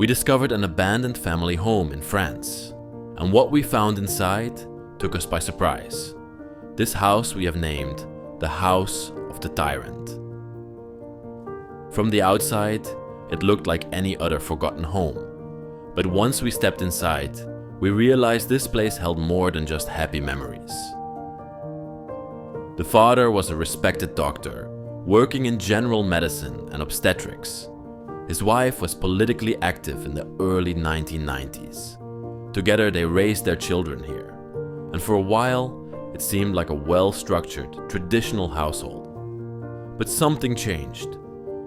We discovered an abandoned family home in France, and what we found inside took us by surprise. This house we have named the House of the Tyrant. From the outside, it looked like any other forgotten home, but once we stepped inside, we realized this place held more than just happy memories. The father was a respected doctor, working in general medicine and obstetrics. His wife was politically active in the early 1990s. Together they raised their children here, and for a while it seemed like a well-structured, traditional household. But something changed.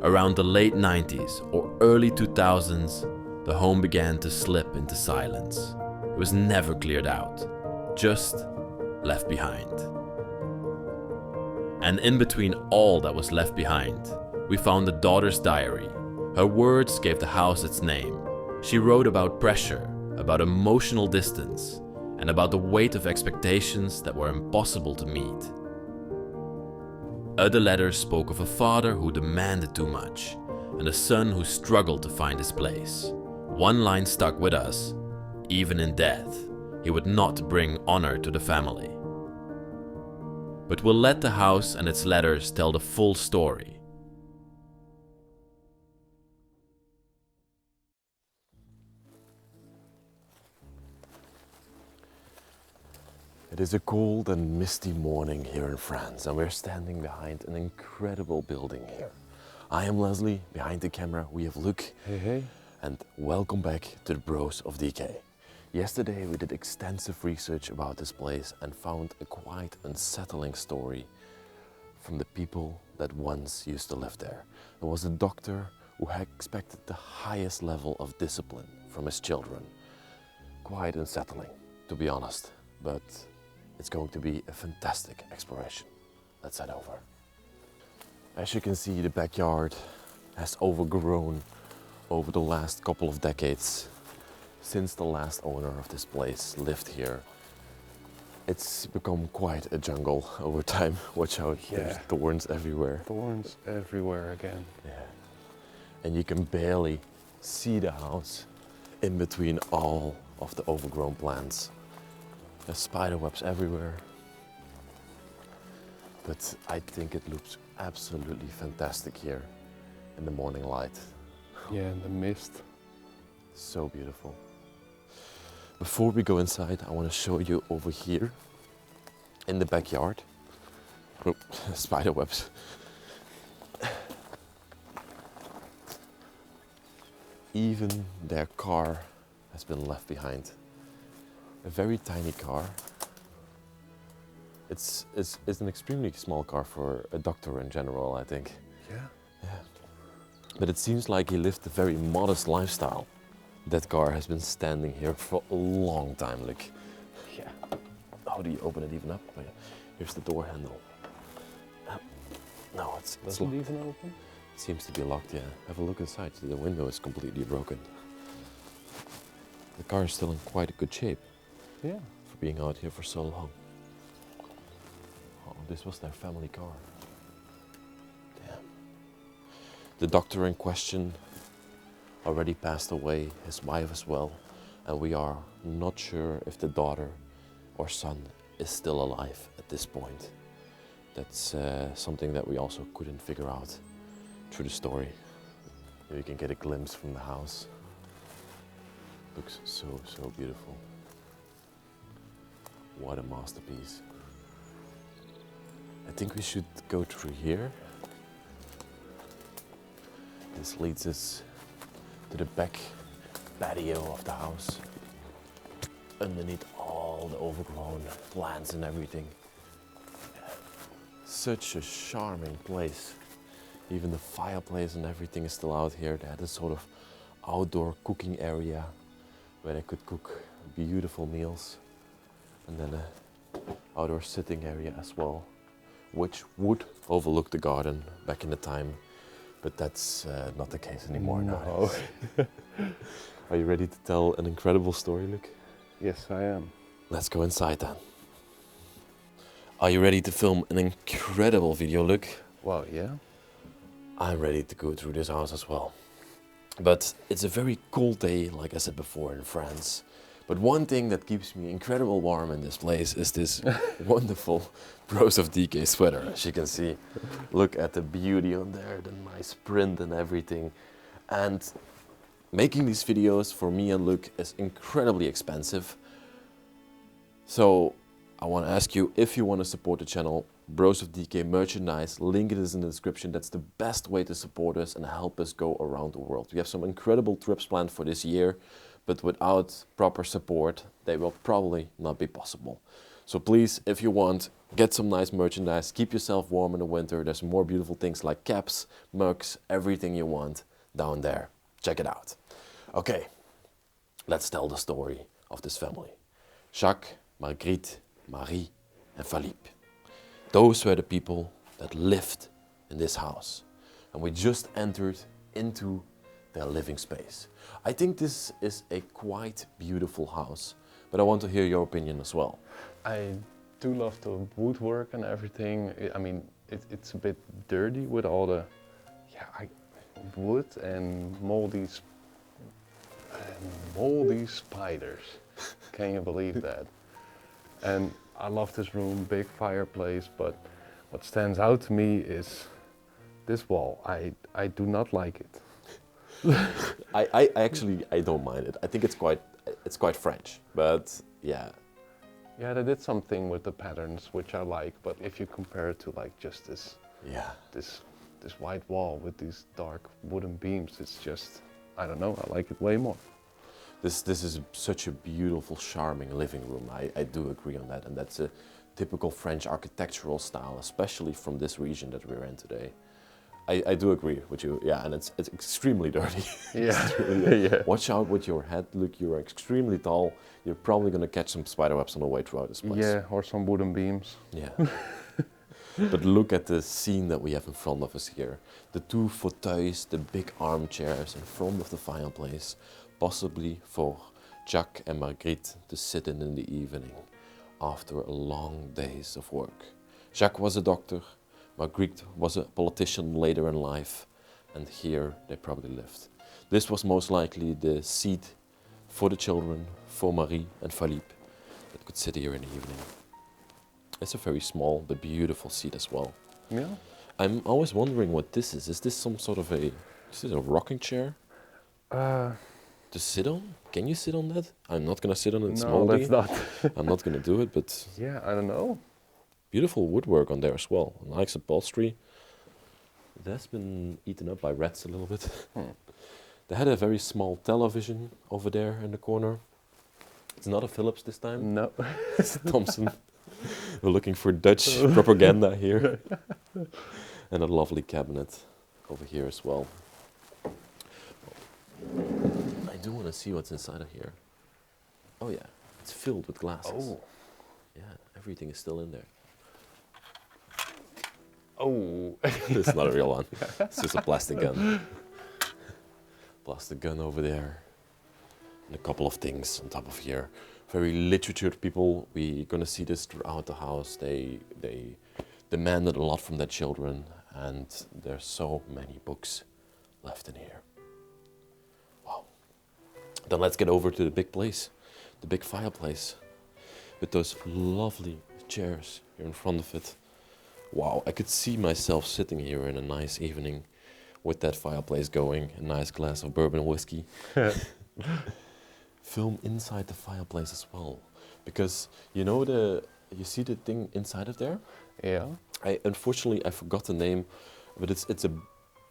Around the late 90s or early 2000s, the home began to slip into silence. It was never cleared out, just left behind. And in between all that was left behind, we found the daughter's diary. Her words gave the house its name. She wrote about pressure, about emotional distance, and about the weight of expectations that were impossible to meet. Other letters spoke of a father who demanded too much, and a son who struggled to find his place. One line stuck with us: even in death, he would not bring honor to the family. But we'll let the house and its letters tell the full story. It is a cold and misty morning here in France, and we're standing behind an incredible building here. I am Leslie, behind the camera we have Luc. Hey. And welcome back to the Bros of Decay. Yesterday we did extensive research about this place and found a quite unsettling story from the people that once used to live there. There was a doctor who had expected the highest level of discipline from his children. Quite unsettling, to be honest, but it's going to be a fantastic exploration. Let's head over. As you can see, the backyard has overgrown over the last couple of decades. Since the last owner of this place lived here, it's become quite a jungle over time. Watch out, there's thorns everywhere. Thorns everywhere again. Yeah. And you can barely see the house in between all of the overgrown plants. There's spider webs everywhere. But I think it looks absolutely fantastic here in the morning light. Yeah, in the mist. So beautiful. Before we go inside, I want to show you over here in the backyard. Oh, spider webs. Even their car has been left behind. A very tiny car. It's an extremely small car for a doctor in general, I think. Yeah. But it seems like he lived a very modest lifestyle. That car has been standing here for a long time, look. Yeah. How do you open it even up? Oh, yeah. Here's the door handle. No, it's Doesn't locked. even open? It seems to be locked, yeah. Have a look inside. The window is completely broken. The car is still in quite a good shape. Yeah. For being out here for so long. Oh, this was their family car. Damn. The doctor in question already passed away, his wife as well, and we are not sure if the daughter or son is still alive at this point. That's something that we also couldn't figure out through the story. Here you can get a glimpse from the house. Looks so beautiful. What a masterpiece. I think we should go through here. This leads us to the back patio of the house. Underneath all the overgrown plants and everything. Such a charming place. Even the fireplace and everything is still out here. They had a sort of outdoor cooking area where they could cook beautiful meals. And then an outdoor sitting area as well, which would overlook the garden back in the time. But that's not the case anymore now. Are you ready to tell an incredible story, Luc? Yes, I am. Let's go inside then. Are you ready to film an incredible video, Luc? Well, yeah. I'm ready to go through this house as well. But it's a very cold day, like I said before, in France. But one thing that keeps me incredibly warm in this place is this wonderful Bros of Decay sweater. As you can see, look at the beauty on there, the nice print and everything. And making these videos for me and Luke is incredibly expensive. So I want to ask you, if you want to support the channel, Bros of Decay merchandise, link it is in the description. That's the best way to support us and help us go around the world. We have some incredible trips planned for this year, but without proper support, they will probably not be possible. So please, if you want, get some nice merchandise, keep yourself warm in the winter. There's more beautiful things like caps, mugs, everything you want down there. Check it out. Okay, let's tell the story of this family. Jacques, Marguerite, Marie, and Philippe. Those were the people that lived in this house. And we just entered into their living space. I think this is a quite beautiful house, but I want to hear your opinion as well. I do love the woodwork and everything. I mean, it's a bit dirty with all the wood and moldy spiders. Can you believe that? And I love this room, big fireplace, but what stands out to me is this wall. I do not like it. I actually don't mind it. I think it's quite French, but yeah. Yeah, they did something with the patterns which I like, but if you compare it to like just this white wall with these dark wooden beams, it's just, I don't know, I like it way more. This is such a beautiful, charming living room. I do agree on that, and that's a typical French architectural style, especially from this region that we're in today. I do agree with you, yeah, and it's extremely dirty. Yeah. Yeah. Watch out with your head, look, you're extremely tall. You're probably gonna catch some spider webs on the way throughout this place. Yeah, or some wooden beams. Yeah. But look at the scene that we have in front of us here. The two fauteuils, the big armchairs in front of the fireplace, possibly for Jacques and Marguerite to sit in the evening after long days of work. Jacques was a doctor, Marguerite was a politician later in life, and here they probably lived. This was most likely the seat for the children, for Marie and Philippe, that could sit here in the evening. It's a very small but beautiful seat as well. Yeah. I'm always wondering what this is. Is this some sort of is this a rocking chair? To sit on? Can you sit on that? I'm not gonna sit on it, it's no, moldy. that's not. I'm not gonna do it, but Yeah, I don't know. beautiful woodwork on there as well. Nice upholstery. It has been eaten up by rats a little bit. They had a very small television over there in the corner. It's not a Philips this time. No. It's a Thomson. We're looking for Dutch propaganda here. And a lovely cabinet over here as well. I do want to see what's inside of here. Oh yeah, it's filled with glasses. Oh. Yeah, everything is still in there. Oh. It's not a real one. It's just a plastic gun. Plastic gun over there. And a couple of things on top of here. Very literate people. We're gonna see this throughout the house. They demanded a lot from their children, and there's so many books left in here. Wow. Then let's get over to the big place, the big fireplace, with those lovely chairs here in front of it. Wow, I could see myself sitting here in a nice evening with that fireplace going, a nice glass of bourbon whiskey. Film inside the fireplace as well, because you know you see the thing inside of there? Yeah. Unfortunately I forgot the name, but it's a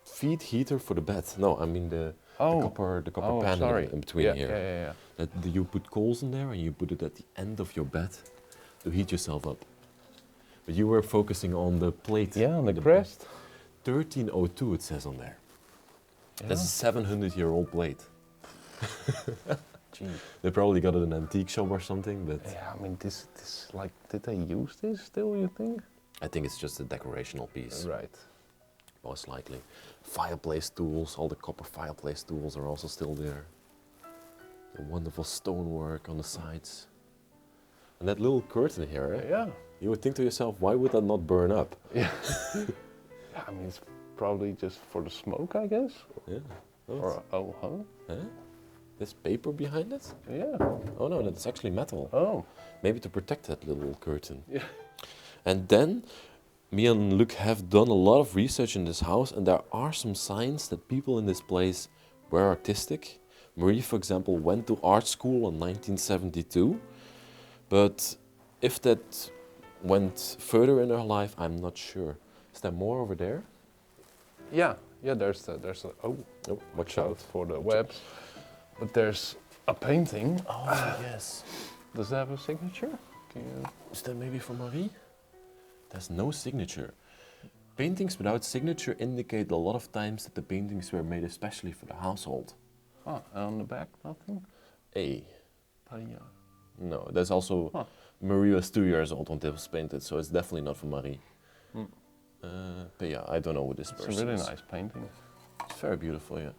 feed heater for the bed. No, I mean the copper panel in between here. Yeah. That you put coals in there and you put it at the end of your bed to heat yourself up. But you were focusing on the plate. Yeah, on the crest. 1302 it says on there. Yeah. That's a 700-year-old plate. Gee. They probably got it in an antique shop or something, but Yeah, I mean, this like, did they use this still, you think? I think it's just a decorational piece, Right. most likely. Fireplace tools, all the copper fireplace tools are also still there. The wonderful stonework on the sides. And that little curtain here, eh? Yeah. You would think to yourself, why would that not burn up? Yeah. I mean, it's probably just for the smoke, I guess. Yeah. Or oh, huh? Huh? There's paper behind it? Yeah. Oh no, that's actually metal. Oh. Maybe to protect that little curtain. Yeah. And then me and Luc have done a lot of research in this house, and there are some signs that people in this place were artistic. Marie, for example, went to art school in 1972, but if that went further in her life, I'm not sure. Is there more over there? Yeah. Yeah. There's oh, Oh, watch out for the webs. But there's a painting. Oh, yes. Does it have a signature? Can you? Is that maybe for Marie? There's no signature. Paintings without signature indicate a lot of times that the paintings were made especially for the household. Ah, and on the back, nothing? A. Maria. No, there's also Huh. Marie was 2 years old when it was painted, so it's definitely not for Marie. Mm. But yeah, I don't know who this It's a person really is. nice painting. It's very beautiful, yeah.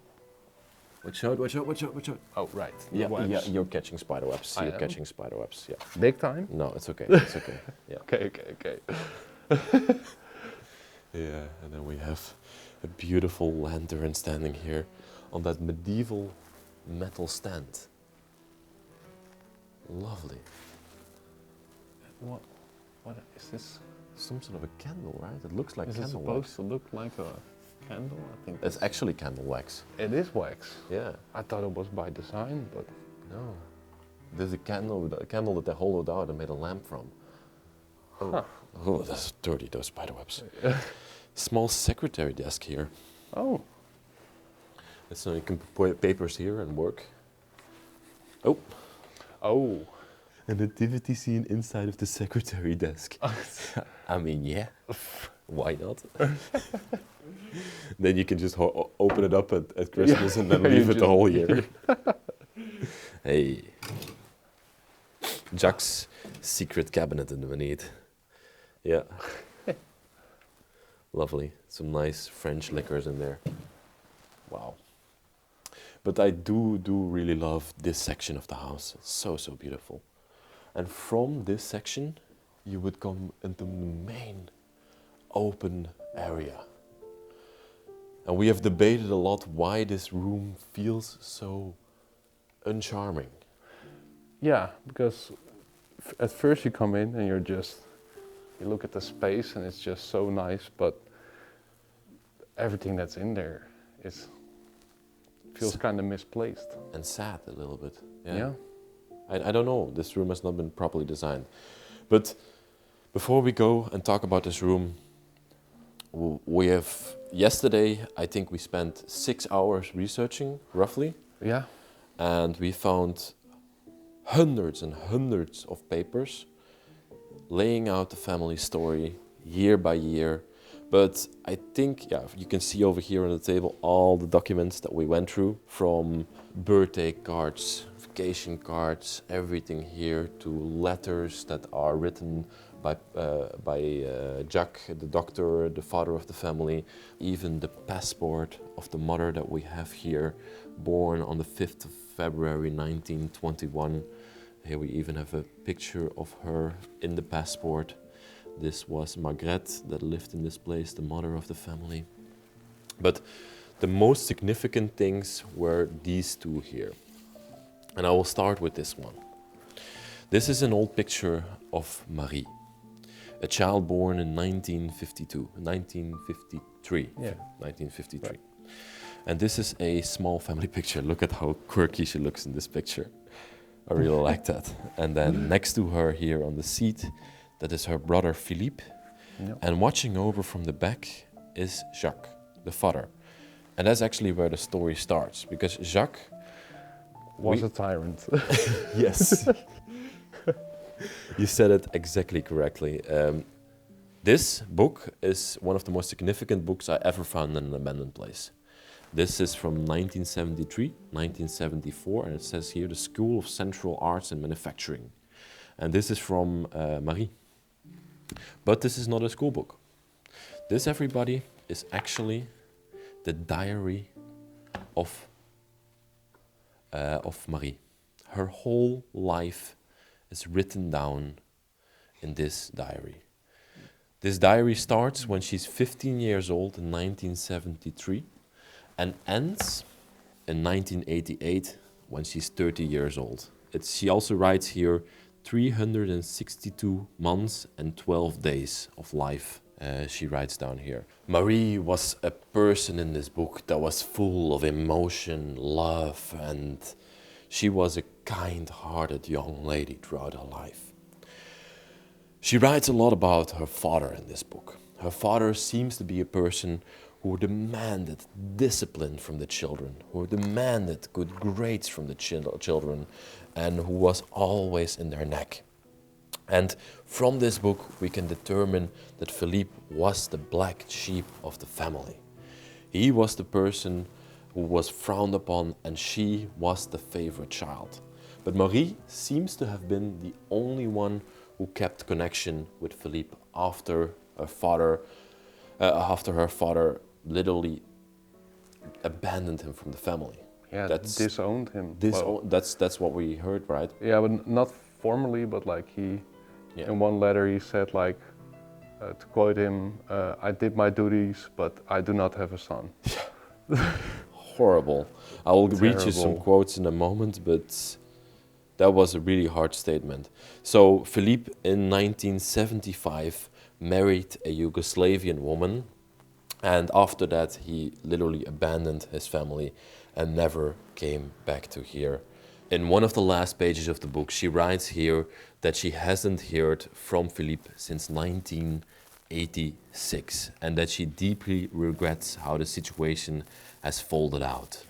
Watch out, watch out, watch out, watch out. Oh, right. the Yeah, webs. yeah, you're catching spider webs. I You're am? catching spider webs, yeah. Big time? No, it's okay, it's okay. Yeah. Okay, okay, okay. Yeah, and then we have a beautiful lantern standing here on that medieval metal stand. Lovely. What is this? Some sort of a candle, right? It looks like Is it candle supposed wax. to look like a candle? I think It's actually candle wax. it is wax. Yeah. I thought it was by design, but No. There's a candle that they hollowed out and made a lamp from. Oh, Huh. oh, that's dirty, those spider webs. Small secretary desk here. oh, So you can put papers here and work. Oh. oh, A nativity scene inside of the secretary desk. I mean, yeah. Why not? Then you can just open it up at Christmas and then You leave it the just- whole year. Hey. Jack's secret cabinet in the need. Yeah. Lovely. Some nice French liquors in there. Wow. But I do really love this section of the house. It's so, so beautiful. And from this section, you would come into the main open area. And we have debated a lot why this room feels so uncharming. yeah. Because at first you come in and you look at the space and it's just so nice, but everything that's in there feels kind of misplaced. And sad a little bit. Yeah. I don't know, this room has not been properly designed. But before we go and talk about this room, we have, yesterday, I think we spent 6 hours researching, roughly, Yeah. and we found hundreds and hundreds of papers laying out the family story year by year. But I think, yeah, you can see over here on the table all the documents that we went through, from birthday cards, vacation cards, everything here, to letters that are written by Jack, the doctor, the father of the family, even the passport of the mother that we have here, born on the 5th of February 1921. Here we even have a picture of her in the passport. This was Margrethe that lived in this place, the mother of the family. But the most significant things were these two here. And I will start with this one. This is an old picture of Marie, a child born in 1953. Yeah. 1953. Right. And this is a small family picture. Look at how quirky she looks in this picture. I really like that. And then next to her here on the seat, that is her brother Philippe. Yeah. And watching over from the back is Jacques, the father. And that's actually where the story starts, because Jacques Was a tyrant. Yes. You said it exactly correctly. This book is one of the most significant books I ever found in an abandoned place. This is from 1973, 1974, and it says here, the School of Central Arts and Manufacturing. And this is from Marie. But this is not a school book. This, everybody, is actually the diary of Marie. Her whole life is written down in this diary. This diary starts when she's 15 years old in 1973 and ends in 1988 when she's 30 years old. She also writes here 362 months and 12 days of life. She writes down here. Marie was a person in this book that was full of emotion, love, and she was a kind-hearted young lady throughout her life. She writes a lot about her father in this book. Her father seems to be a person who demanded discipline from the children, who demanded good grades from the children, and who was always in their neck. And from this book, we can determine that Philippe was the black sheep of the family. He was the person who was frowned upon, and she was the favorite child. But Marie seems to have been the only one who kept connection with Philippe after her father literally abandoned him from the family. Yeah, disowned him. That's what we heard, right? Yeah, but not formally, but like in one letter he said like, to quote him, I did my duties, but I do not have a son. Horrible. I will read you some quotes in a moment, but that was a really hard statement. So Philippe in 1975 married a Yugoslavian woman, and after that he literally abandoned his family and never came back to here. In one of the last pages of the book, she writes here that she hasn't heard from Philippe since 1986 and that she deeply regrets how the situation has folded out.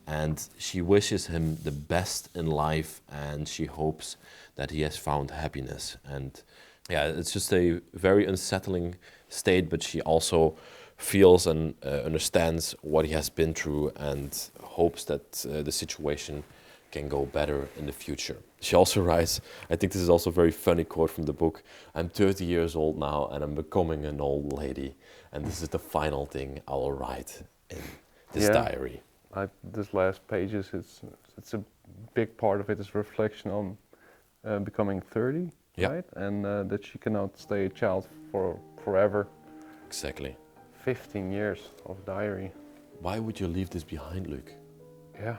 And she wishes him the best in life, and she hopes that he has found happiness. And yeah, it's just a very unsettling state, but she also feels and understands what he has been through and hopes that the situation can go better in the future. She also writes, I think this is also a very funny quote from the book, I'm 30 years old now and I'm becoming an old lady, and this is the final thing I will write in this diary. This last pages, it's a big part of it is reflection on becoming 30, right? And that she cannot stay a child for forever. Exactly. 15 years of diary. Why would you leave this behind, Luc? Yeah.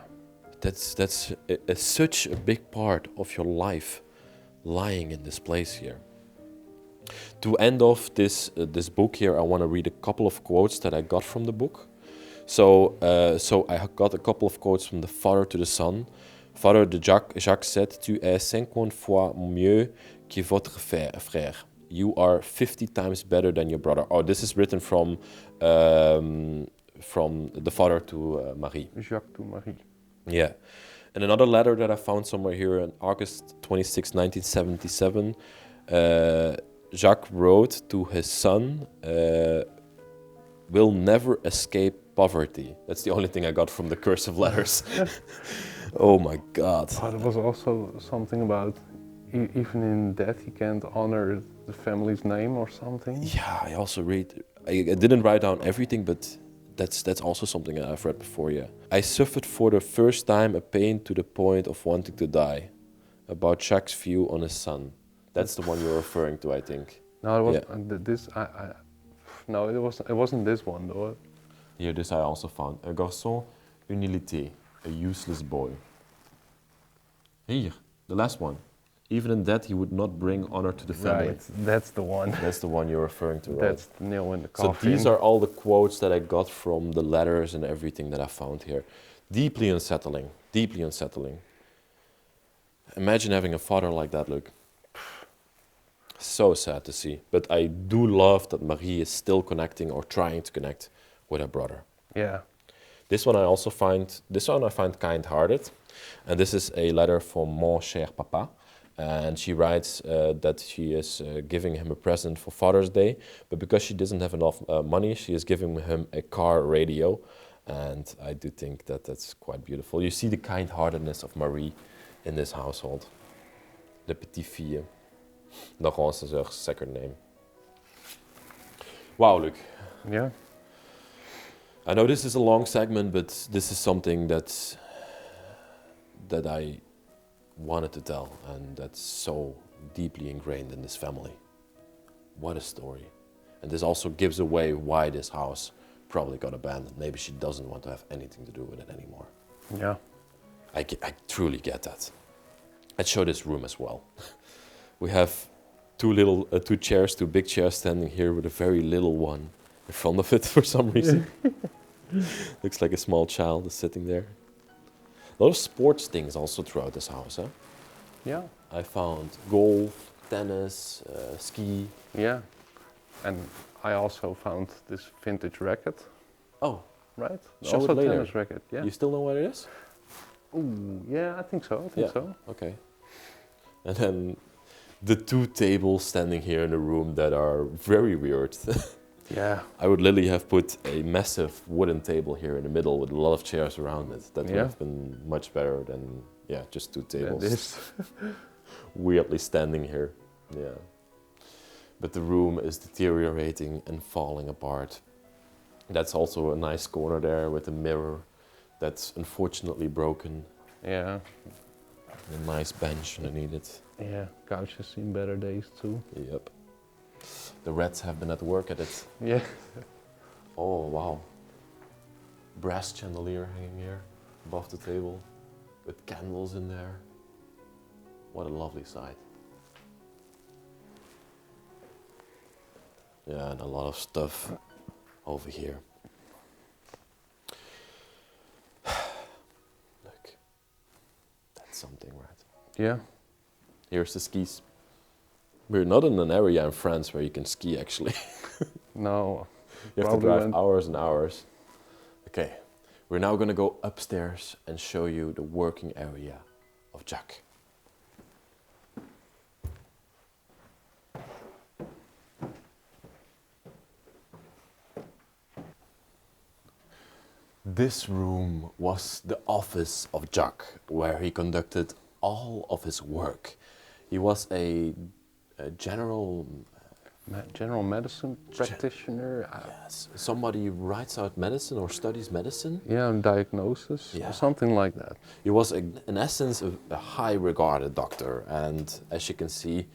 That's such a big part of your life lying in this place here. To end off this book here, I want to read a couple of quotes that I got from the book. So I got a couple of quotes from the father to the son. Father de Jacques said, "Tu es 50 fois mieux que votre frère. You are 50 times better than your brother." Oh, this is written from the father to Marie. Jacques to Marie. Yeah. And another letter that I found somewhere here on August 26, 1977, Jacques wrote to his son, "Will never escape poverty." That's the only thing I got from the cursive letters. Oh my God. There was also something about even in death he can't honor the family's name or something. Yeah, I also read. I didn't write down everything, but that's also something that I've read before. Yeah, I suffered for the first time a pain to the point of wanting to die. About Jacques' view on his son. That's the one you're referring to, I think. No, it was this. No, it wasn't this one though. Here, this I also found. Un garçon, une nullité, a useless boy. Here, the last one. Even in death, he would not bring honor to the family. Right, that's the one. That's the one you're referring to, right? That's the nail in the coffin. So these are all the quotes that I got from the letters and everything that I found here. Deeply unsettling, deeply unsettling. Imagine having a father like that, Luc. So sad to see. But I do love that Marie is still connecting or trying to connect with her brother. Yeah. This one I find kind-hearted. And this is a letter from Mon cher papa. And she writes that she is giving him a present for Father's Day, but because she doesn't have enough money, she is giving him a car radio. And I do think that that's quite beautiful. You see the kind-heartedness of Marie in this household. The petite fille. Laurence is her second name. Wow, Luc. Yeah. I know this is a long segment, but this is something that I wanted to tell, and that's so deeply ingrained in this family. What a story. And this also gives away why this house probably got abandoned. Maybe she doesn't want to have anything to do with it anymore. Yeah. I truly get that. Let's show this room as well. We have two chairs, two big chairs standing here with a very little one in front of it for some reason. Looks like a small child is sitting there. A lot of sports things also throughout this house, huh? Yeah. I found golf, tennis, ski. Yeah. And I also found this vintage racket, Oh, right? show Also it later. tennis racket, yeah. You still know what it is? Ooh, yeah, I think so. I think so. Okay. And then the two tables standing here in the room that are very weird. Yeah. I would literally have put a massive wooden table here in the middle with a lot of chairs around it. That would Yeah. have been much better than, just two tables. That is. Weirdly standing here. Yeah. But the room is deteriorating and falling apart. That's also a nice corner there with a mirror that's unfortunately broken. Yeah. A nice bench underneath it. Yeah. Couch has seen better days too. Yep. The rats have been at work at it. Yeah. Oh, wow. Brass chandelier hanging here above the table with candles in there. What a lovely sight. Yeah, and a lot of stuff over here. Look, that's something, right? Yeah. Here's the skis. We're not in an area in France where you can ski, actually. No. You have to Probably drive went- hours and hours. Okay, we're now gonna go upstairs and show you the working area of Jack. This room was the office of Jack, where he conducted all of his work. He was a general, General medicine practitioner. yes, somebody who writes out medicine or studies medicine. Yeah, diagnosis Yeah. or something like that. He was, in essence, a high regarded doctor. And as you can see,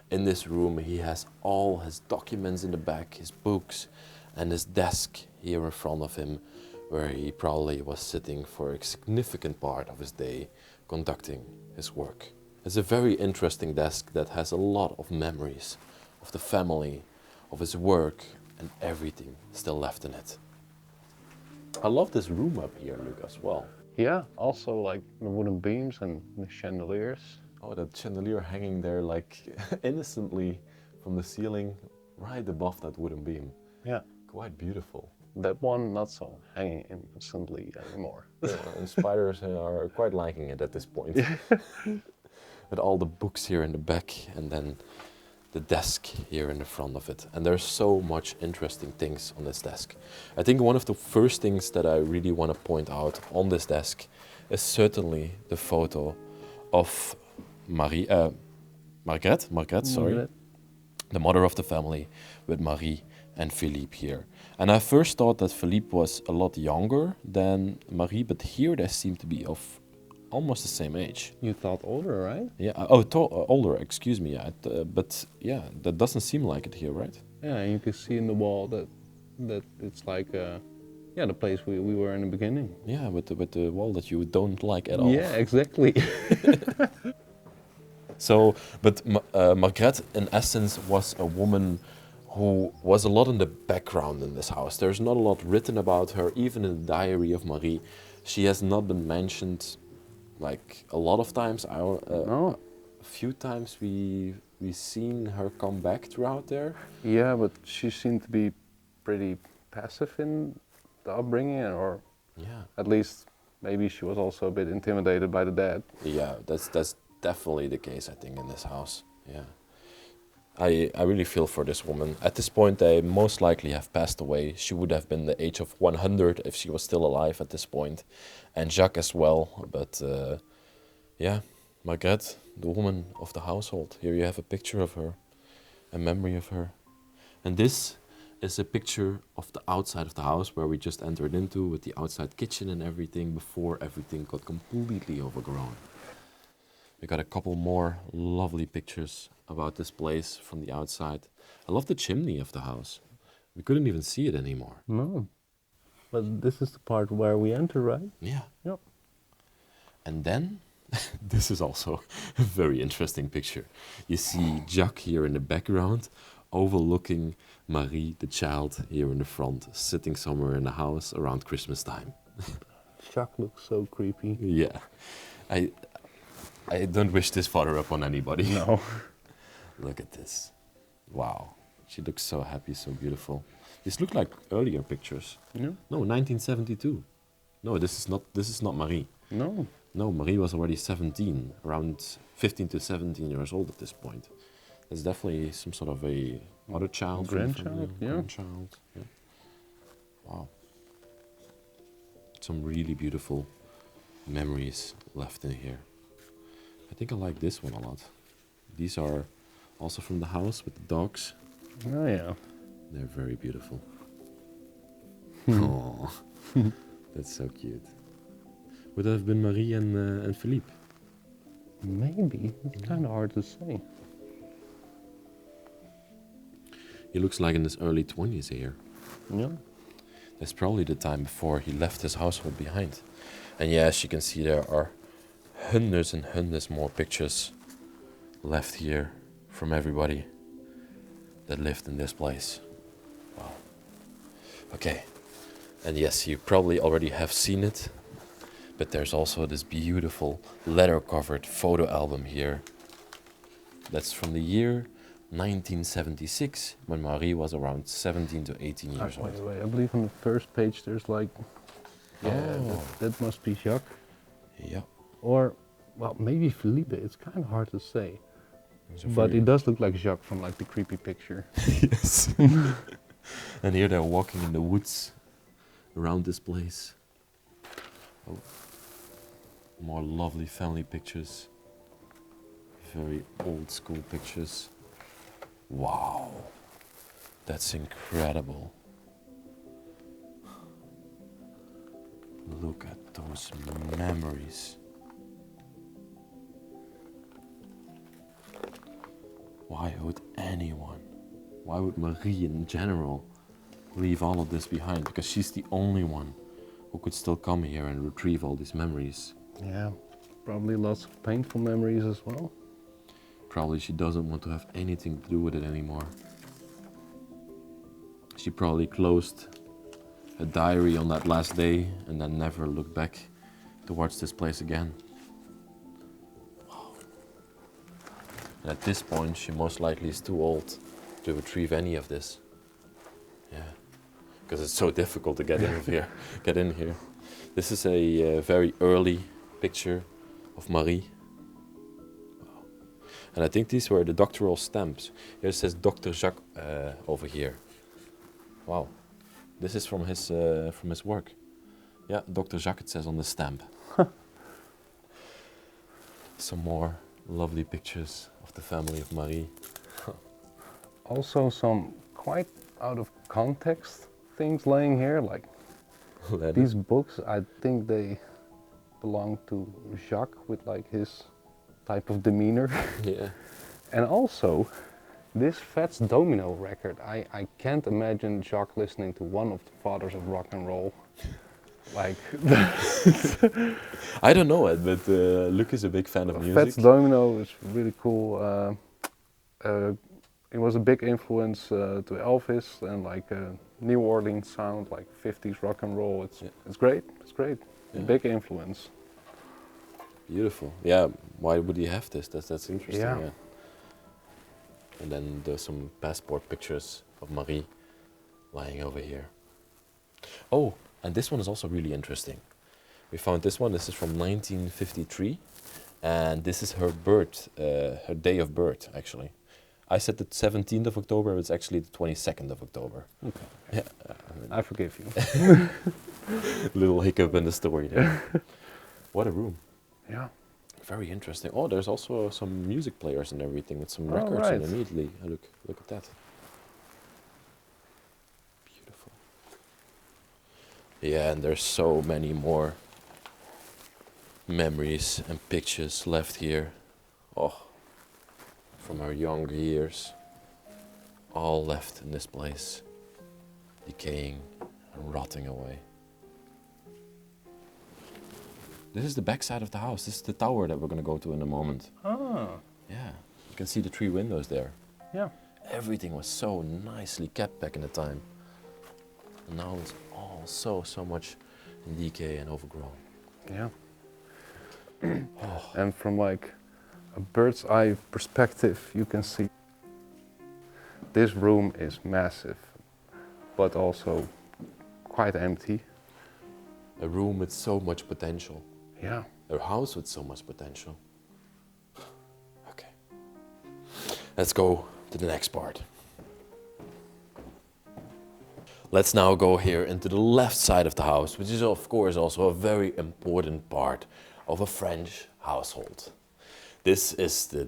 in this room, he has all his documents in the back, his books, and his desk here in front of him, where he probably was sitting for a significant part of his day conducting his work. It's a very interesting desk that has a lot of memories of the family, of his work, and everything still left in it. I love this room up here, Luke, as well. Yeah, also like the wooden beams and the chandeliers. Oh, that chandelier hanging there like innocently from the ceiling right above that wooden beam. Yeah. Quite beautiful. That one not so hanging innocently anymore. And spiders are quite liking it at this point. With all the books here in the back and then the desk here in the front of it. And there's so much interesting things on this desk. I think one of the first things that I really want to point out on this desk is certainly the photo of Margaret, sorry, the mother of the family, with Marie and Philippe here. And I first thought that Philippe was a lot younger than Marie, but here they seem to be of almost the same age. You thought older, right? Yeah. Older. Excuse me. Yeah. But yeah, that doesn't seem like it here, right? Yeah, and you can see in the wall that it's like the place we were in the beginning. Yeah, with the wall that you don't like at all. Yeah, exactly. So, but Margrethe, in essence, was a woman who was a lot in the background in this house. There's not a lot written about her, even in the diary of Marie. She has not been mentioned, like a lot of times. No. A few times we've seen her come back throughout there. Yeah, but she seemed to be pretty passive in the upbringing, or Yeah. at least maybe she was also a bit intimidated by the dad. Yeah, that's definitely the case, I think, in this house. Yeah. I really feel for this woman. At this point, they most likely have passed away. She would have been the age of 100 if she was still alive at this point. And Jacques as well. But yeah, Margrethe, the woman of the household. Here you have a picture of her, a memory of her. And this is a picture of the outside of the house where we just entered into, with the outside kitchen and everything, before everything got completely overgrown. We got a couple more lovely pictures about this place from the outside. I love the chimney of the house. We couldn't even see it anymore. No. But this is the part where we enter, right? Yeah. Yep. And then, this is also a very interesting picture. You see Jacques here in the background, overlooking Marie, the child, here in the front, sitting somewhere in the house around Christmas time. Jacques looks so creepy. Yeah, I don't wish this photo up on anybody. No. Look at this. Wow, she looks so happy, so beautiful. These look like earlier pictures. Yeah. No, 1972. No, this is not Marie. No. No, Marie was already 17, around 15 to 17 years old at this point. It's definitely some sort of a other child. from the Grandchild, family, yeah. Grandchild, yeah. Wow. Some really beautiful memories left in here. I think I like this one a lot. These are also from the house with the dogs. Oh yeah. They're very beautiful. Oh, that's so cute. Would that have been Marie and Philippe? Maybe. It's kind of hard to say. He looks like in his early 20s here. Yeah. That's probably the time before he left his household behind. And yeah, as you can see, there are hundreds and hundreds more pictures left here from everybody that lived in this place. Wow. Okay. And yes, you probably already have seen it, but there's also this beautiful leather-covered photo album here. That's from the year 1976, when Marie was around 17 to 18 years old. Wait. I believe on the first page there's like... Yeah, Oh. that must be Jacques. Yeah. Or, well, maybe Philippe. It's kind of hard to say. It's a But very- it does look like Jacques from like the creepy picture. Yes. And here they're walking in the woods around this place. Oh. More lovely family pictures. Very old school pictures. Wow. That's incredible. Look at those memories. Why would anyone, why would Marie in general leave all of this behind? Because she's the only one who could still come here and retrieve all these memories. Yeah, probably lots of painful memories as well. Probably she doesn't want to have anything to do with it anymore. She probably closed a diary on that last day and then never looked back towards this place again. Wow. And at this point, she most likely is too old to retrieve any of this. Yeah, because it's so difficult to get in here. Get in here. This is a very early picture of Marie. Wow. And I think these were the doctoral stamps. Here it says Dr. Jacques over here. Wow. This is from his work. Yeah, Dr. Jacques, it says on the stamp. Some more lovely pictures of the family of Marie. Also some quite out of context things laying here, like these books, I think they belong to Jacques with like his type of demeanor. Yeah. And also, this Fats Domino record, I can't imagine Jacques listening to one of the fathers of rock and roll. Like, I don't know it, but Luc is a big fan of music. Fats Domino is really cool. It was a big influence to Elvis and like New Orleans sound, like 50s rock and roll. It's great. It's great. Yeah. Big influence. Beautiful. Yeah. Why would he have this? That's interesting. Yeah. Yeah. And then there's some passport pictures of Marie lying over here. Oh, and this one is also really interesting. We found this one. This is from 1953, and this is her birth, her day of birth, actually. I said the 17th of October, but it's actually the 22nd of October. Okay. Yeah. I forgive you. Little hiccup in the story there. What a room. Yeah. Very interesting. Oh, there's also some music players and everything with some Oh, records right. in immediately. Look at that. Beautiful. Yeah, and there's so many more memories and pictures left here. Oh, from her younger years. All left in this place, decaying and rotting away. This is the back side of the house. This is the tower that we're going to go to in a moment. Ah, Yeah, you can see the 3 windows there. yeah. Everything was so nicely kept back in the time. And now it's all so much in decay and overgrown. Yeah. And from like a bird's eye perspective, you can see this room is massive, but also quite empty. A room with so much potential. Yeah. A house with so much potential. Okay. Let's go to the next part. Let's now go here into the left side of the house, which is of course also a very important part of a French household. This is the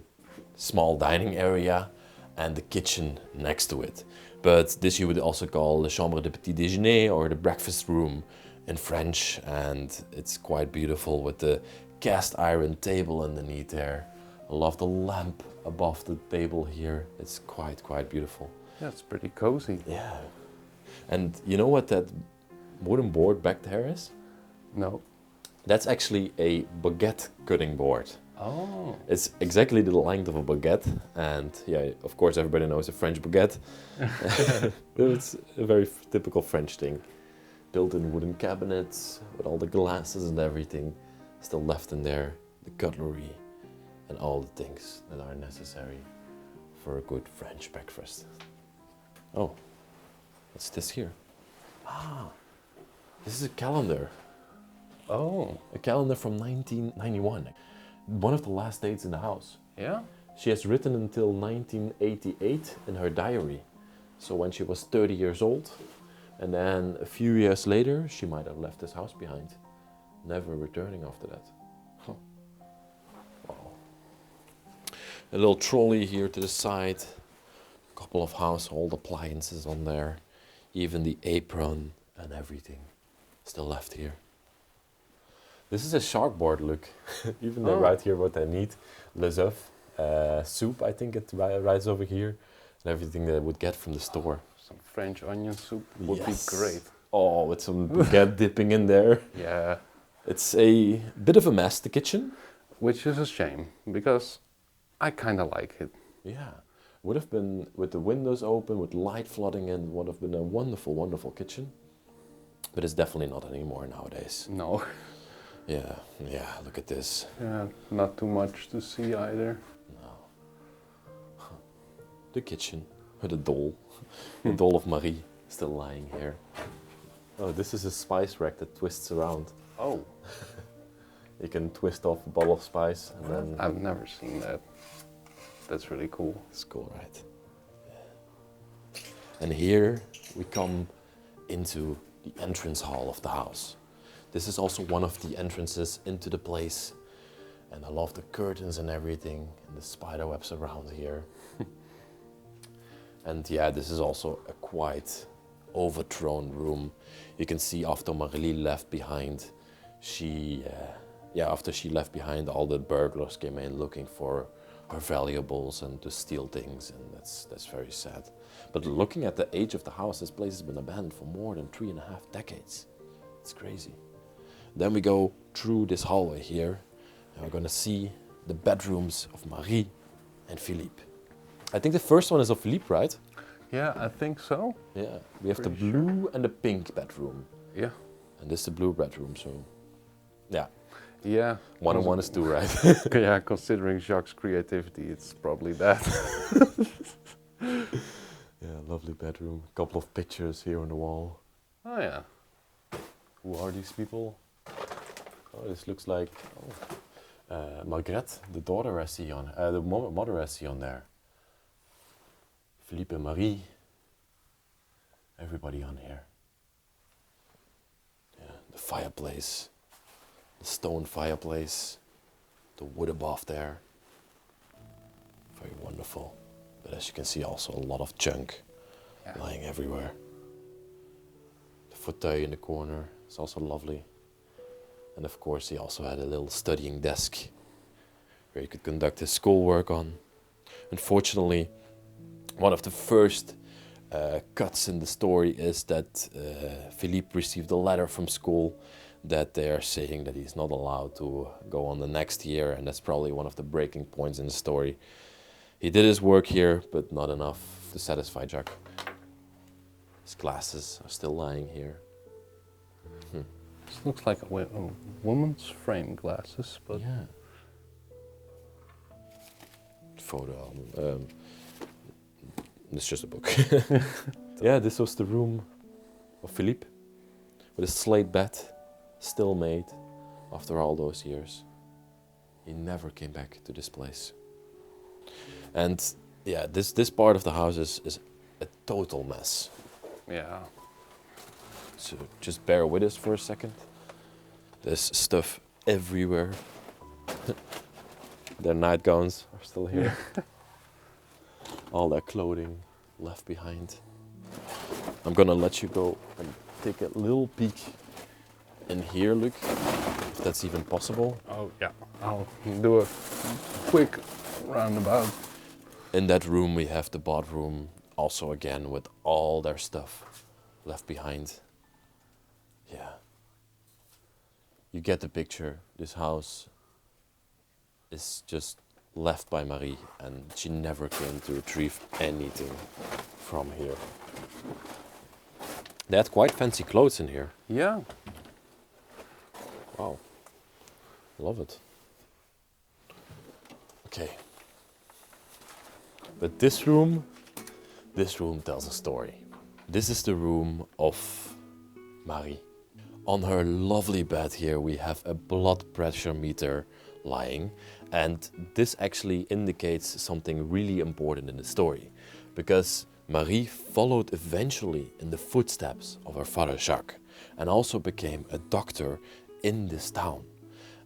small dining area and the kitchen next to it. But this you would also call the chambre de petit déjeuner or the breakfast room in French, and it's quite beautiful with the cast iron table underneath there. I love the lamp above the table here. It's quite beautiful. Yeah, it's pretty cozy. Yeah. And you know what that wooden board back there is? No. That's actually a baguette cutting board. Oh. It's exactly the length of a baguette, and yeah, of course everybody knows a French baguette. It's a very typical French thing. Built in wooden cabinets with all the glasses and everything still left in there, the cutlery and all the things that are necessary for a good French breakfast. Oh, what's this here? Ah, this is a calendar. Oh. A calendar from 1991. One of the last dates in the house. Yeah. She has written until 1988 in her diary. So when she was 30 years old, and then a few years later, she might have left this house behind, never returning after that. Huh. Wow. A little trolley here to the side, a couple of household appliances on there, even the apron and everything still left here. This is a sharkboard look. Even they write here what they need. Les œufs, soup, I think it writes over here, and everything they would get from the store. Some French onion soup would be great. Oh, with some baguette dipping in there. Yeah. It's a bit of a mess, the kitchen. Which is a shame, because I kind of like it. Yeah. Would have been, with the windows open, with light flooding in, would have been a wonderful kitchen. But it's definitely not anymore nowadays. No. Yeah, look at this. Yeah, not too much to see either. No. The kitchen with a doll. The doll of Marie still lying here. Oh, this is a spice rack that twists around. Oh. You can twist off a bottle of spice and then... I've never seen that. That's really cool. It's cool, right? Yeah. And here we come into the entrance hall of the house. This is also one of the entrances into the place. And I love the curtains and everything, and the spider webs around here. And yeah, this is also a quite overthrown room. You can see after Marie left behind, after she left behind, all the burglars came in looking for her valuables and to steal things, and that's very sad. But looking at the age of the house, this place has been abandoned for more than 3.5 decades. It's crazy. Then we go through this hallway here, and we're gonna see the bedrooms of Marie and Philippe. I think the first one is of Philippe, right? Yeah, I think so. Yeah, we have the Pretty blue and the pink bedroom. Yeah. And this is the blue bedroom, so yeah. Yeah. 1 and 1 is 2, right? Yeah, considering Jacques' creativity, it's probably that. Yeah, lovely bedroom. A couple of pictures here on the wall. Oh yeah. Who are these people? Oh, this looks like Margrethe, the daughter I see on, the mother I see on there. Philippe and Marie. Everybody on here. Yeah, the fireplace, the stone fireplace, the wood above there. Very wonderful. But as you can see, also a lot of junk lying everywhere. The fauteuil in the corner is also lovely. And of course, he also had a little studying desk where he could conduct his schoolwork on. Unfortunately, one of the first cuts in the story is that Philippe received a letter from school that they are saying that he's not allowed to go on the next year, and that's probably one of the breaking points in the story. He did his work here, but not enough to satisfy Jacques. His glasses are still lying here. This looks like a woman's frame glasses, but Yeah. Photo album. It's just a book. Yeah, this was the room of Philippe, with a slate bed, still made after all those years. He never came back to this place. And yeah, this part of the house is a total mess. yeah. So just bear with us for a second. There's stuff everywhere. Their nightgowns are still here. All their clothing left behind. I'm gonna let you go and take a little peek in here, Luc, if that's even possible. Oh yeah, I'll do a quick roundabout. In that room we have the bathroom, also again with all their stuff left behind. Yeah. You get the picture. This house is just left by Marie, and she never came to retrieve anything from here. They had quite fancy clothes in here. Yeah. Wow. Love it. Okay. But this room tells a story. This is the room of Marie. On her lovely bed here we have a blood pressure meter lying, and this actually indicates something really important in the story, because Marie followed eventually in the footsteps of her father Jacques and also became a doctor in this town.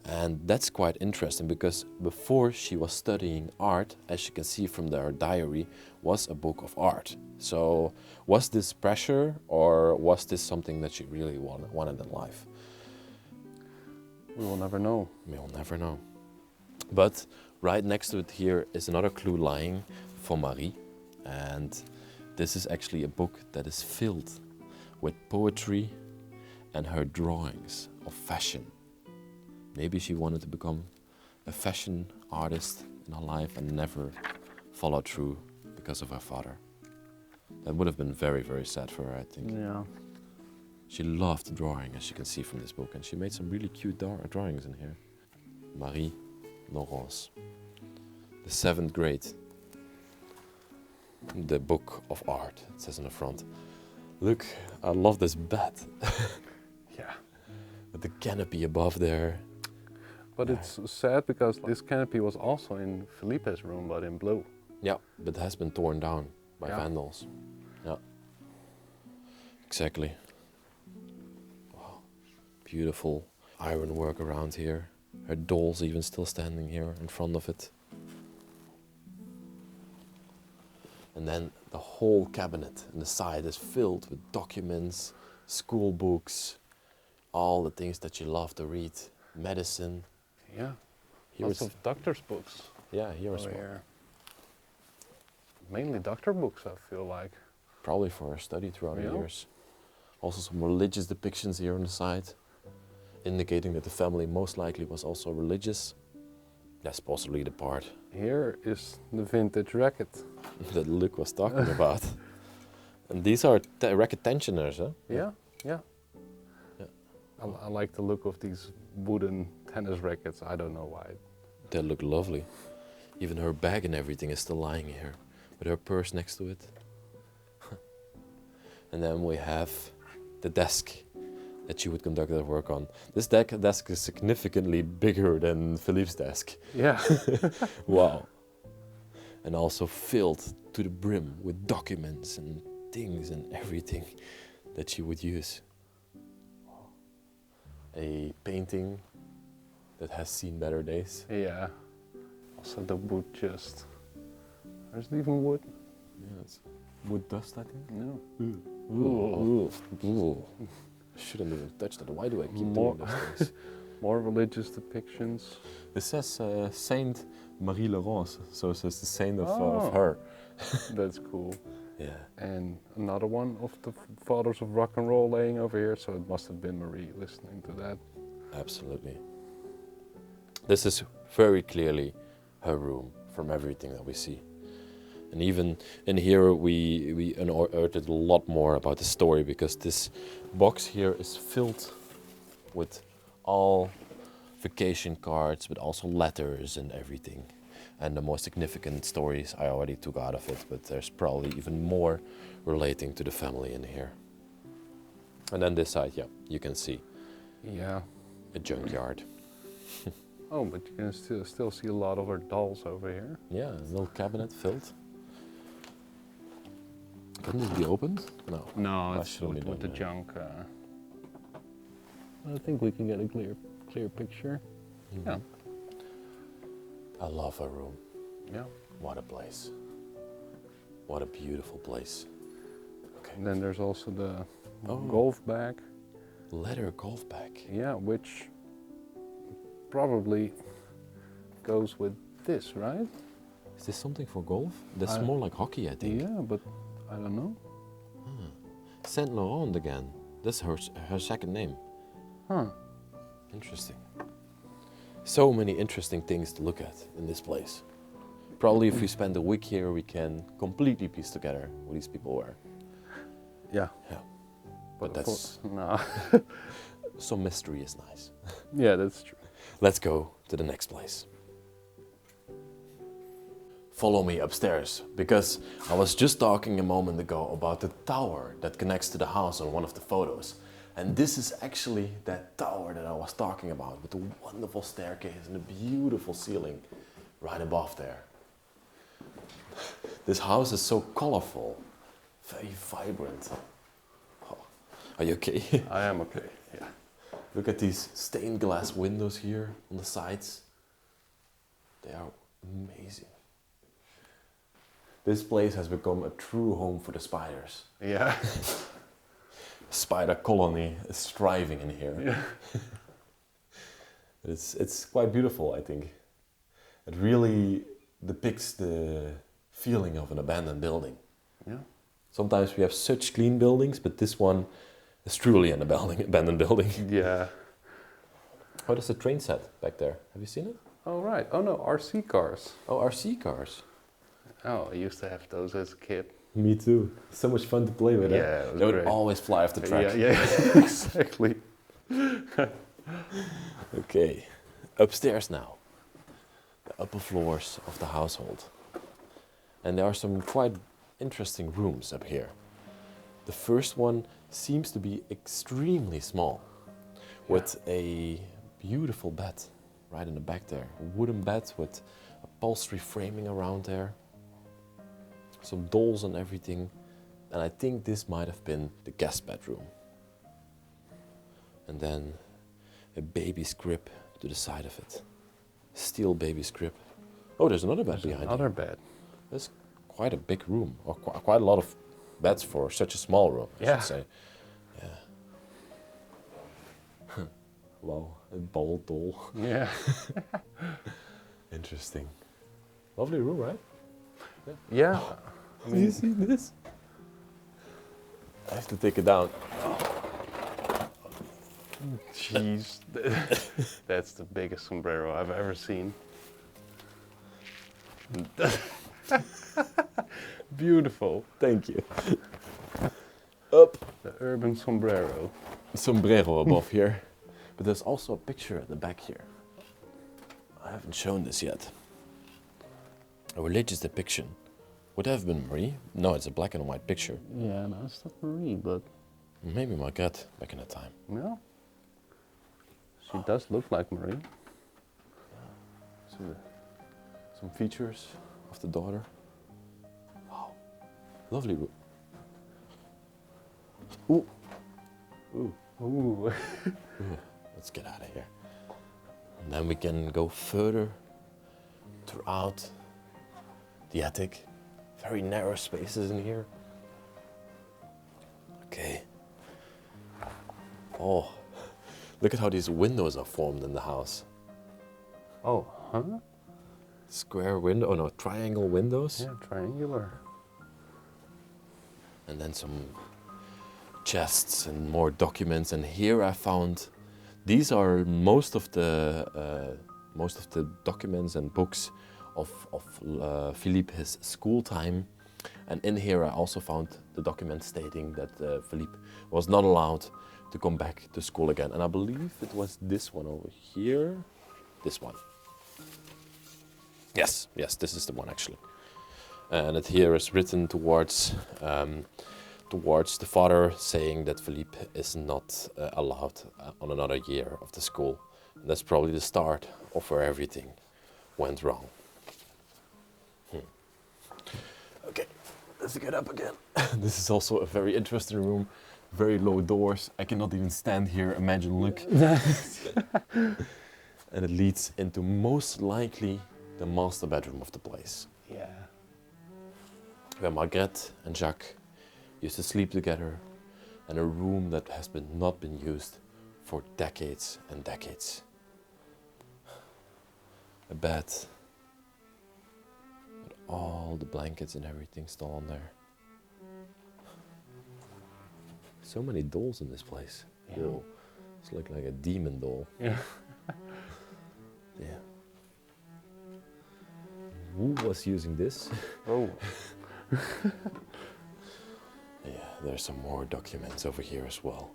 And that's quite interesting, because before she was studying art, as you can see from her diary, was a book of art. So was this pressure, or was this something that she really wanted in life? We will never know. We'll never know. But right next to it here is another clue lying for Marie. And this is actually a book that is filled with poetry and her drawings of fashion. Maybe she wanted to become a fashion artist in her life and never followed through because of her father. That would have been very, very sad for her, I think. Yeah. She loved drawing, as you can see from this book, and she made some really cute drawings in here. Marie Laurence, the 7th grade, the book of art, it says on the front. Look, I love this bed. Yeah. With the canopy above there. But it's sad because this canopy was also in Felipe's room, but in blue. Yeah, but it has been torn down by Yeah. vandals. Yeah. Exactly. Wow. Beautiful ironwork around here. Her doll's even still standing here in front of it. And then the whole cabinet on the side is filled with documents, school books, all the things that you love to read, medicine. Yeah. Here Lots is, of doctor's books. yeah, here as over well. here. Mainly doctor books, I feel like. Probably for her study throughout the Yeah. years. Also some religious depictions here on the side, indicating that the family most likely was also religious. That's possibly the part Here is the vintage racket. that Luc was talking about. And these are racket tensioners, huh? Yeah, yeah. Yeah. I like the look of these wooden tennis rackets. I don't know why. They look lovely. Even her bag and everything is still lying here, with her purse next to it. And then we have the desk that she would conduct her work on. This desk is significantly bigger than Philippe's desk. Yeah. Wow. And also filled to the brim with documents and things and everything that she would use. A painting that has seen better days. Yeah. Also the wood just. There's even wood. Yeah, it's wood dust, I think. No. Ooh. Ooh. I shouldn't even touch that. Why do I keep More- doing those things? More religious depictions. This says Saint Marie Laurence, so it says the saint of Oh. her. That's cool. Yeah, and another one of the fathers of rock and roll laying over here, so it must have been Marie listening to that. absolutely. This is very clearly her room from everything that we see. And even in here we unearthed a lot more about the story, because this box here is filled with all vacation cards, but also letters and everything. And the more significant stories I already took out of it, but there's probably even more relating to the family in here. And then this side, yeah, you can see Yeah. a junkyard. Oh, but you can still see a lot of her dolls over here. Yeah, a little cabinet filled. Can this be opened? No. No, That it's shouldn't be with the done, yeah. junk. I think we can get a clear picture. Mhm. Yeah. I love her room. Yeah. What a place. What a beautiful place. Okay. And then there's also the Oh. golf bag. Leather golf bag. Yeah, which probably goes with this, right? Is this something for golf? That's I- more like hockey, I think. Yeah, but I don't know. Saint Laurent again. That's her second name. Huh. Interesting. So many interesting things to look at in this place. Probably if we spend a week here, we can completely piece together what these people were. Yeah. Yeah. But But that's no. some mystery is nice. Yeah, that's true. Let's go to the next place. Follow me upstairs, because I was just talking a moment ago about the tower that connects to the house on one of the photos. And this is actually that tower that I was talking about, with the wonderful staircase and the beautiful ceiling right above there. This house is so colorful, very vibrant. Oh, are you okay? I am okay. Yeah. Look at these stained glass windows here on the sides. They are amazing. This place has become a true home for the spiders. Yeah. Spider colony is thriving in here. Yeah. It's quite beautiful, I think. It really depicts the feeling of an abandoned building. Yeah. Sometimes we have such clean buildings, but this one is truly an abandoned building. Yeah. Oh, there's a train set back there. Have you seen it? Oh, right. Oh, no, RC cars. Oh, RC cars. Oh, I used to have those as a kid. Me too. So much fun to play with. Yeah, it was They would great. always fly off the track. Yeah, yeah, exactly. Okay, upstairs now. The upper floors of the household. And there are some quite interesting rooms up here. The first one seems to be extremely small, with a beautiful bed right in the back there. A wooden bed with upholstery framing around there. Some dolls and everything. And I think this might have been the guest bedroom. And then a baby's crib to the side of it. Steel baby's crib. Oh, there's another bed behind Another bed. That's quite a big room, or quite a lot of beds for such a small room, I Yeah. should say. Yeah. Wow, a ball doll. Yeah. Interesting. Lovely room, right? Yeah. I Do you mean, see this? I have to take it down. jeez. That's the biggest sombrero I've ever seen. Beautiful. Thank you. Up. The urban sombrero. Sombrero above here. But there's also a picture at the back here. I haven't shown this yet. A religious depiction. Would that have been Marie? No, it's a black and white picture. Yeah, no, it's not Marie, but Maybe my gut back in the time. no. She does look like Marie. Some features of the daughter. Wow. Lovely room. Ooh. Ooh. Ooh. Ooh. Let's get out of here. And then we can go further throughout the attic. Very narrow spaces in here. Okay. Oh, look at how these windows are formed in the house. Oh, huh? Square window, oh no, triangle windows. Yeah, triangular. and then some chests and more documents. And here I found, these are most of the documents and books of Philippe, his school time. And in here I also found the document stating that Philippe was not allowed to come back to school again. And I believe it was this one over here. This one. Yes, this is the one actually. And it here is written towards the father, saying that Philippe is not allowed on another year of the school. And that's probably the start of where everything went wrong. Okay, let's get up again. This is also a very interesting room. Very low doors. I cannot even stand here. Imagine, look. And it leads into most likely the master bedroom of the place. Yeah. Where Margrethe and Jacques used to sleep together, and a room that has not been used for decades and decades. A bed with all the blankets and everything still on there. So many dolls in this place. Yeah. Whoa. It's like a demon doll. Yeah. Yeah. Who was using this? Oh. Yeah, there's some more documents over here as well.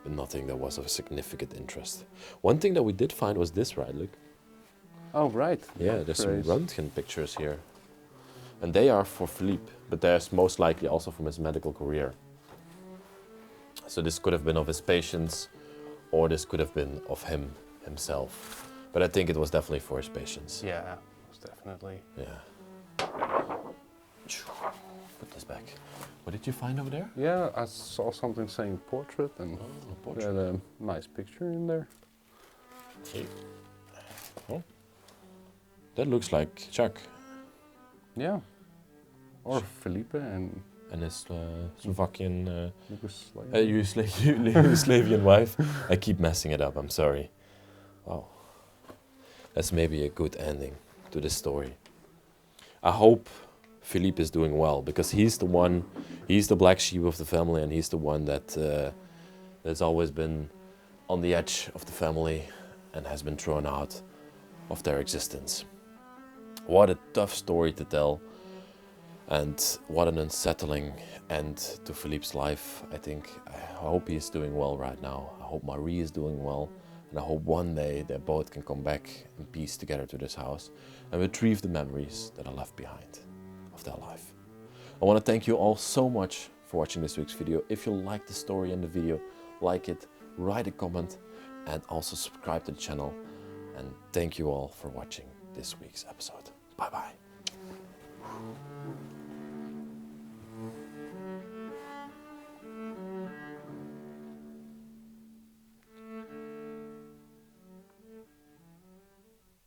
But nothing that was of significant interest. One thing that we did find was this, right, Luke? Oh, right. Yeah, there's some Röntgen pictures here. And they are for Philippe, but there's most likely also from his medical career. So this could have been of his patients, or this could have been of himself. But I think it was definitely for his patients. Yeah, most definitely. Yeah. Put this back. What did you find over there? Yeah, I saw something saying portrait, and Portrait. had a nice picture in there. Okay. Oh. That looks like Chuck Yeah. Or Felipe and and his Slovakian Yugoslavian. Yugoslavian wife. I keep messing it up, I'm sorry. Oh. That's maybe a good ending to this story. I hope Philippe is doing well, because he's the black sheep of the family, and he's the one that's always been on the edge of the family and has been thrown out of their existence. What a tough story to tell, and what an unsettling end to Philippe's life. I hope he's doing well right now. I hope Marie is doing well, and I hope one day they both can come back in peace together to this house and retrieve the memories that are left behind of their life. I want to thank you all so much for watching this week's video. If you liked the story and the video, like it, write a comment, and also subscribe to the channel. And thank you all for watching this week's episode. Bye bye.